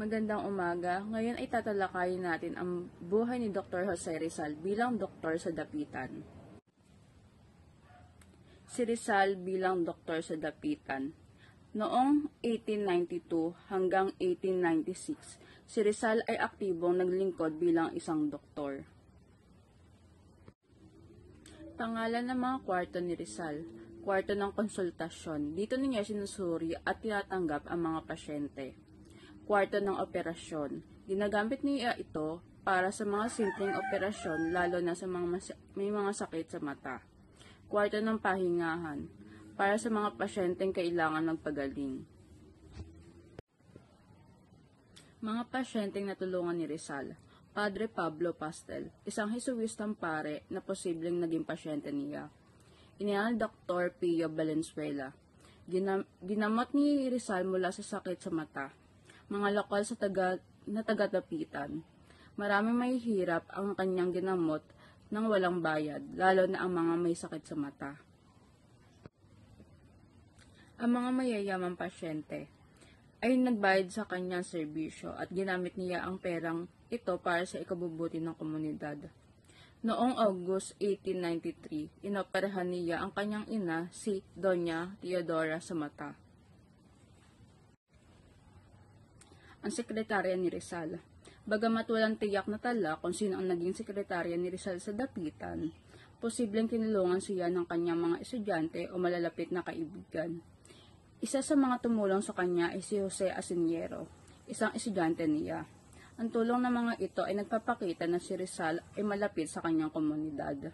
Magandang umaga. Ngayon ay tatalakayin natin ang buhay ni Dr. Jose Rizal bilang doktor sa Dapitan. Si Rizal bilang doktor sa Dapitan. Noong 1892 hanggang 1896, si Rizal ay aktibong naglingkod bilang isang doktor. Pangalan ng mga kwarto ni Rizal: kwarto ng konsultasyon. Dito niya sinusuri at tinatanggap ang mga pasyente. Kwarto ng operasyon. Ginagamit niya ito para sa mga simpleng operasyon, lalo na sa may mga sakit sa mata. Kwarto ng pahingahan. Para sa mga pasyenteng kailangan magpagaling. Mga pasyenteng natulungan ni Rizal: Padre Pablo Pastel, isang Jesuistang pare na posibleng naging pasyente niya. Ina ni Dr. Pio Valenzuela. Ginamot ni Rizal mula sa sakit sa mata. Mga lokal sa taga-Dapitan. Maraming mahihirap ang kanyang ginamot nang walang bayad, lalo na ang mga may sakit sa mata. Ang mga mayayamang pasyente ay nagbayad sa kanyang serbisyo at ginamit niya ang perang ito para sa ikabubuti ng komunidad. Noong August 1893, inoperahan niya ang kanyang ina, si Doña Teodora, sa mata. Ang sekretarya ni Rizal. Bagamat walang tiyak na tala kung sino ang naging sekretarya ni Rizal sa Dapitan, posibleng tinulungan siya ng kanyang mga estudyante o malalapit na kaibigan. Isa sa mga tumulong sa kanya ay si Jose Asinero, isang estudyante niya. Ang tulong ng mga ito ay nagpapakita na si Rizal ay malapit sa kanyang komunidad.